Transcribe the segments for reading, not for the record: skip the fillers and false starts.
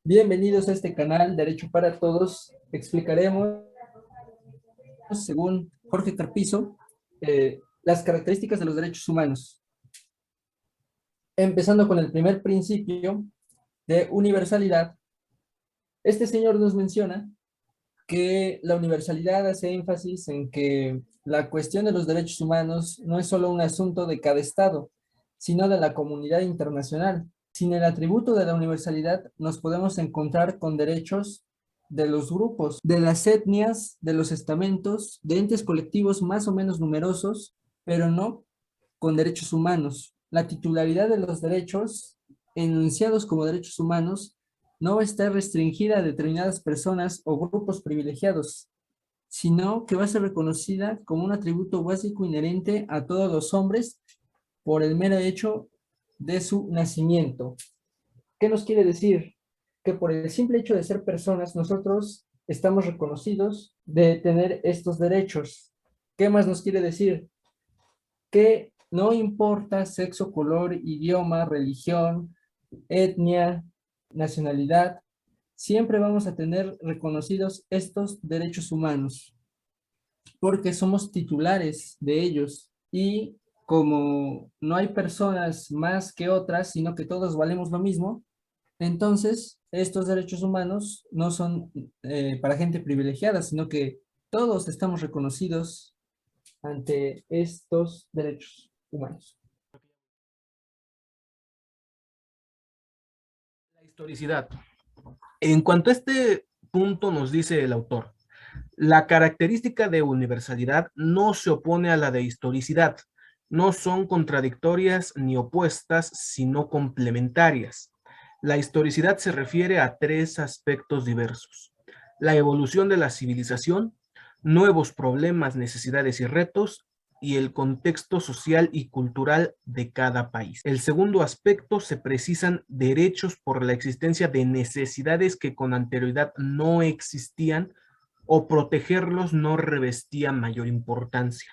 Bienvenidos a este canal Derecho para Todos. Explicaremos, según Jorge Carpizo, las características de los derechos humanos. Empezando con el primer principio de universalidad. Este señor nos menciona que la universalidad hace énfasis en que la cuestión de los derechos humanos no es solo un asunto de cada estado, sino de la comunidad internacional. Sin el atributo de la universalidad, nos podemos encontrar con derechos de los grupos, de las etnias, de los estamentos, de entes colectivos más o menos numerosos, pero no con derechos humanos. La titularidad de los derechos, enunciados como derechos humanos, no va a estar restringida a determinadas personas o grupos privilegiados, sino que va a ser reconocida como un atributo básico inherente a todos los hombres por el mero hecho de su nacimiento. ¿Qué nos quiere decir? Que por el simple hecho de ser personas, nosotros estamos reconocidos de tener estos derechos. ¿Qué más nos quiere decir? Que no importa sexo, color, idioma, religión, etnia, nacionalidad, siempre vamos a tener reconocidos estos derechos humanos, porque somos titulares de ellos y como no hay personas más que otras, sino que todos valemos lo mismo, entonces estos derechos humanos no son para gente privilegiada, sino que todos estamos reconocidos ante estos derechos humanos. La historicidad. En cuanto a este punto nos dice el autor, la característica de universalidad no se opone a la de historicidad, no son contradictorias ni opuestas, sino complementarias. La historicidad se refiere a tres aspectos diversos: la evolución de la civilización, nuevos problemas, necesidades y retos, y el contexto social y cultural de cada país. El segundo aspecto, se precisan derechos por la existencia de necesidades que con anterioridad no existían o protegerlos no revestía mayor importancia.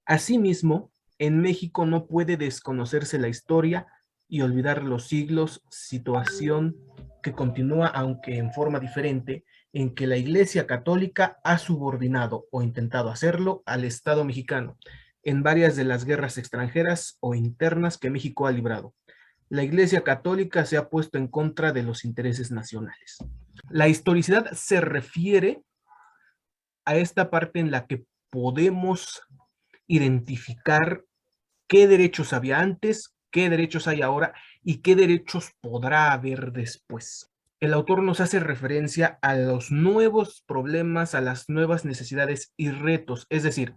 Asimismo, en México no puede desconocerse la historia y olvidar los siglos, situación que continúa, aunque en forma diferente, en que la Iglesia Católica ha subordinado o intentado hacerlo al Estado mexicano en varias de las guerras extranjeras o internas que México ha librado. La Iglesia Católica se ha puesto en contra de los intereses nacionales. La historicidad se refiere a esta parte en la que podemos identificar qué derechos había antes, qué derechos hay ahora y qué derechos podrá haber después. El autor nos hace referencia a los nuevos problemas, a las nuevas necesidades y retos. Es decir,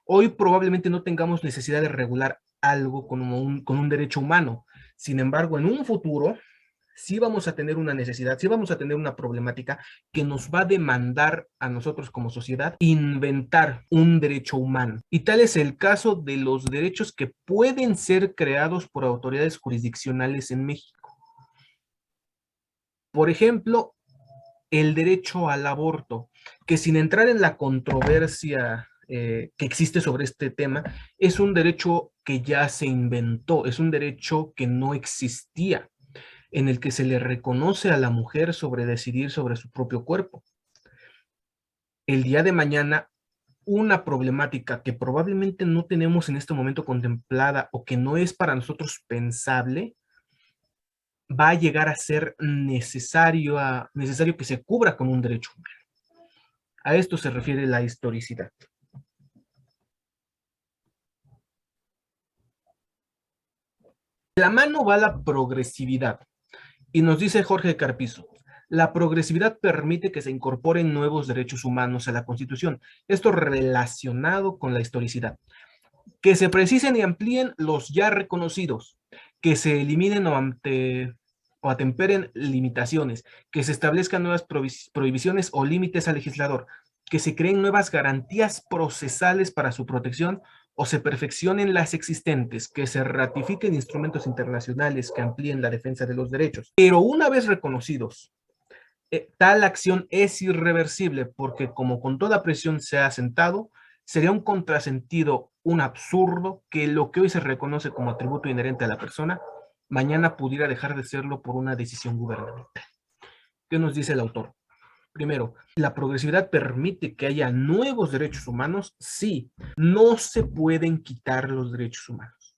hoy probablemente no tengamos necesidad de regular algo con un derecho humano. Sin embargo, en un futuro sí vamos a tener una necesidad, sí vamos a tener una problemática que nos va a demandar a nosotros como sociedad inventar un derecho humano. Y tal es el caso de los derechos que pueden ser creados por autoridades jurisdiccionales en México. Por ejemplo, el derecho al aborto, que sin entrar en la controversia que existe sobre este tema, es un derecho que ya se inventó, es un derecho que no existía, en el que se le reconoce a la mujer sobre decidir sobre su propio cuerpo. El día de mañana, una problemática que probablemente no tenemos en este momento contemplada o que no es para nosotros pensable, va a llegar a ser necesario que se cubra con un derecho humano. A esto se refiere la historicidad. De la mano va la progresividad. Y nos dice Jorge Carpizo, la progresividad permite que se incorporen nuevos derechos humanos a la Constitución. Esto relacionado con la historicidad. Que se precisen y amplíen los ya reconocidos, que se eliminen o atemperen limitaciones, que se establezcan nuevas prohibiciones o límites al legislador, que se creen nuevas garantías procesales para su protección o se perfeccionen las existentes, que se ratifiquen instrumentos internacionales que amplíen la defensa de los derechos. Pero una vez reconocidos, tal acción es irreversible porque, como con toda presión se ha sentado, sería un contrasentido, un absurdo, que lo que hoy se reconoce como atributo inherente a la persona, mañana pudiera dejar de serlo por una decisión gubernamental. ¿Qué nos dice el autor? Primero, ¿la progresividad permite que haya nuevos derechos humanos? Sí, no se pueden quitar los derechos humanos.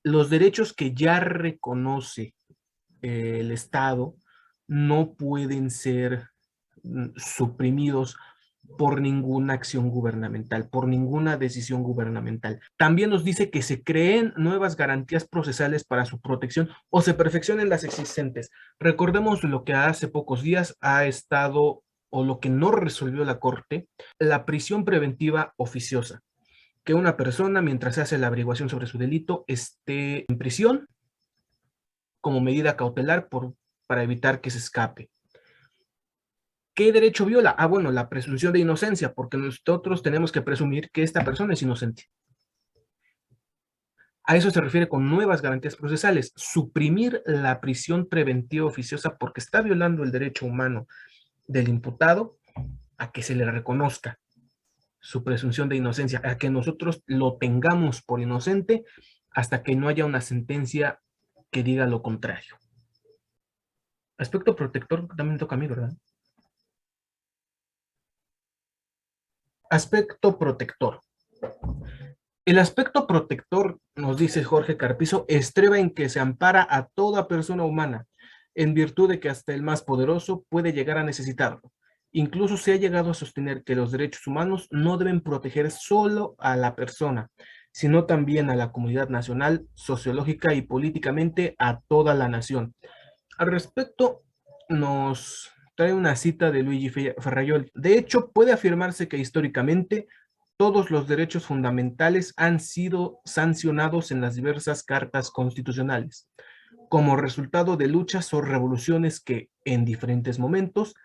Los derechos que ya reconoce el Estado no pueden ser suprimidos por ninguna acción gubernamental, por ninguna decisión gubernamental. También nos dice que se creen nuevas garantías procesales para su protección o se perfeccionen las existentes. Recordemos lo que hace pocos días ha estado, o lo que no resolvió la Corte, la prisión preventiva oficiosa. Que una persona, mientras se hace la averiguación sobre su delito, esté en prisión como medida cautelar para evitar que se escape. ¿Qué derecho viola? Ah, bueno, la presunción de inocencia, porque nosotros tenemos que presumir que esta persona es inocente. A eso se refiere con nuevas garantías procesales. Suprimir la prisión preventiva oficiosa porque está violando el derecho humano del imputado a que se le reconozca su presunción de inocencia, a que nosotros lo tengamos por inocente hasta que no haya una sentencia que diga lo contrario. Aspecto protector también toca a mí, ¿verdad? Aspecto protector. El aspecto protector, nos dice Jorge Carpizo, estriba en que se ampara a toda persona humana, en virtud de que hasta el más poderoso puede llegar a necesitarlo. Incluso se ha llegado a sostener que los derechos humanos no deben proteger solo a la persona, sino también a la comunidad nacional, sociológica y políticamente a toda la nación. Al respecto, nos trae una cita de Luigi Ferrajoli. De hecho, puede afirmarse que históricamente todos los derechos fundamentales han sido sancionados en las diversas cartas constitucionales, como resultado de luchas o revoluciones que, en diferentes momentos,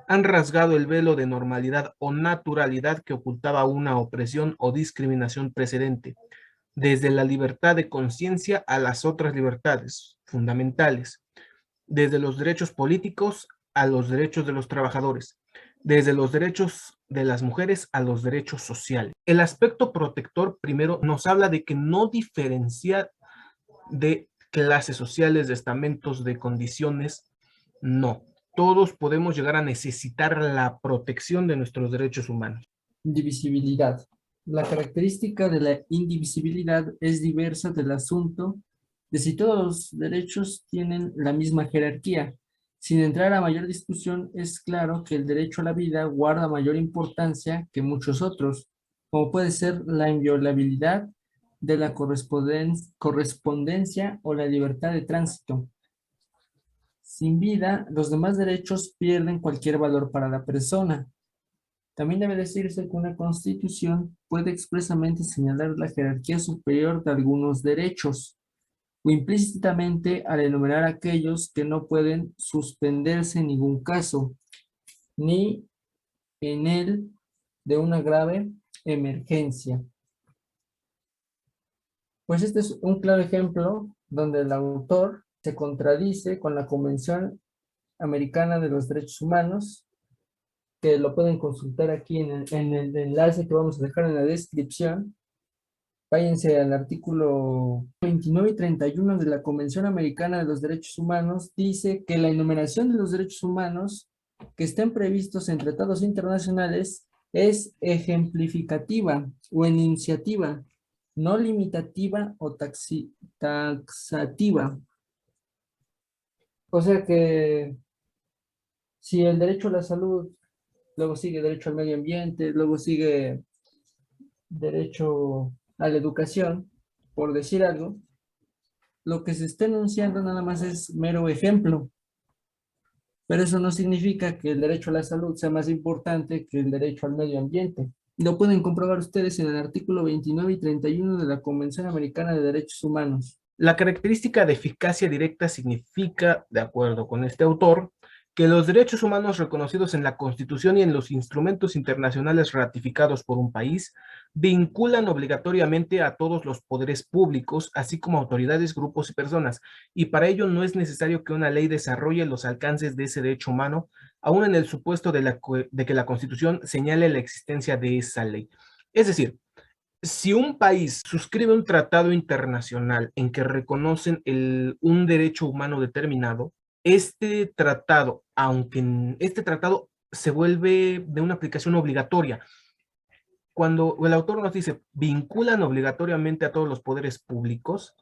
han rasgado el velo de normalidad o naturalidad que ocultaba una opresión o discriminación precedente, desde la libertad de conciencia a las otras libertades fundamentales, desde los derechos políticos a los derechos de los trabajadores, desde los derechos de las mujeres a los derechos sociales. El aspecto protector primero nos habla de que no diferencia de clases sociales, de estamentos, de condiciones, no. Todos podemos llegar a necesitar la protección de nuestros derechos humanos. Indivisibilidad. La característica de la indivisibilidad es diversa del asunto de si todos los derechos tienen la misma jerarquía. Sin entrar a mayor discusión, es claro que el derecho a la vida guarda mayor importancia que muchos otros, como puede ser la inviolabilidad de la correspondencia o la libertad de tránsito. Sin vida, los demás derechos pierden cualquier valor para la persona. También debe decirse que una constitución puede expresamente señalar la jerarquía superior de algunos derechos o implícitamente al enumerar aquellos que no pueden suspenderse en ningún caso, ni en el de una grave emergencia. Pues este es un claro ejemplo donde el autor se contradice con la Convención Americana de los Derechos Humanos, que lo pueden consultar aquí en el enlace que vamos a dejar en la descripción. Váyanse al artículo 29 y 31 de la Convención Americana de los Derechos Humanos. Dice que la enumeración de los derechos humanos que estén previstos en tratados internacionales es ejemplificativa o enunciativa, no limitativa o taxativa. O sea que si el derecho a la salud, luego sigue derecho al medio ambiente, luego sigue derecho a la educación, por decir algo, lo que se está enunciando nada más es mero ejemplo, pero eso no significa que el derecho a la salud sea más importante que el derecho al medio ambiente. Lo pueden comprobar ustedes en el artículo 29 y 31 de la Convención Americana de Derechos Humanos. La característica de eficacia directa significa, de acuerdo con este autor, que los derechos humanos reconocidos en la Constitución y en los instrumentos internacionales ratificados por un país vinculan obligatoriamente a todos los poderes públicos, así como autoridades, grupos y personas, y para ello no es necesario que una ley desarrolle los alcances de ese derecho humano, aun en el supuesto de que la Constitución señale la existencia de esa ley. Es decir, si un país suscribe un tratado internacional en que reconocen un derecho humano determinado, este tratado, este tratado se vuelve de una aplicación obligatoria. Cuando el autor nos dice vinculan obligatoriamente a todos los poderes públicos,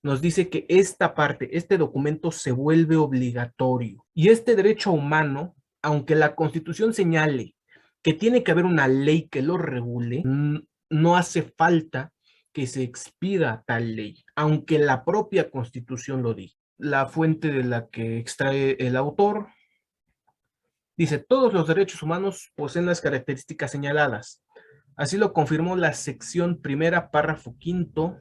nos dice que esta parte, este documento se vuelve obligatorio. Y este derecho humano, aunque la Constitución señale que tiene que haber una ley que lo regule, no hace falta que se expida tal ley, aunque la propia Constitución lo diga. La fuente de la que extrae el autor dice: todos los derechos humanos poseen las características señaladas. Así lo confirmó la sección primera, párrafo quinto,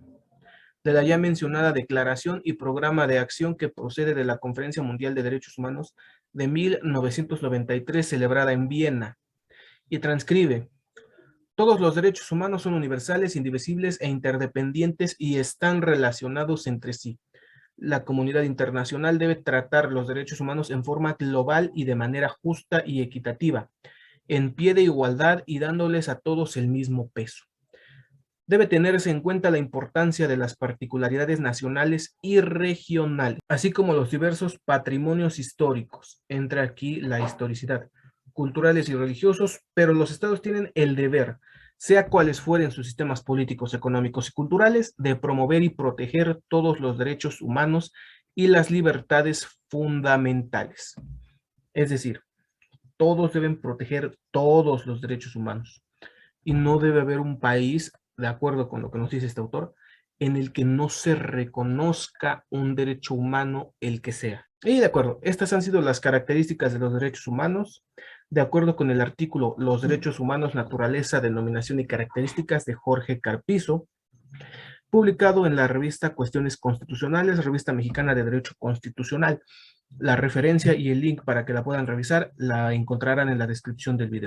de la ya mencionada Declaración y Programa de Acción que procede de la Conferencia Mundial de Derechos Humanos de 1993, celebrada en Viena, y transcribe: todos los derechos humanos son universales, indivisibles e interdependientes y están relacionados entre sí. La comunidad internacional debe tratar los derechos humanos en forma global y de manera justa y equitativa, en pie de igualdad y dándoles a todos el mismo peso. Debe tenerse en cuenta la importancia de las particularidades nacionales y regionales, así como los diversos patrimonios históricos, entra aquí la historicidad, culturales y religiosos, pero los estados tienen el deber, sea cuales fueren sus sistemas políticos, económicos y culturales, de promover y proteger todos los derechos humanos y las libertades fundamentales. Es decir, todos deben proteger todos los derechos humanos y no debe haber un país, de acuerdo con lo que nos dice este autor, en el que no se reconozca un derecho humano, el que sea. Y de acuerdo, estas han sido las características de los derechos humanos, de acuerdo con el artículo Los derechos humanos, naturaleza, denominación y características de Jorge Carpizo, publicado en la revista Cuestiones Constitucionales, Revista Mexicana de Derecho Constitucional. La referencia y el link para que la puedan revisar la encontrarán en la descripción del video.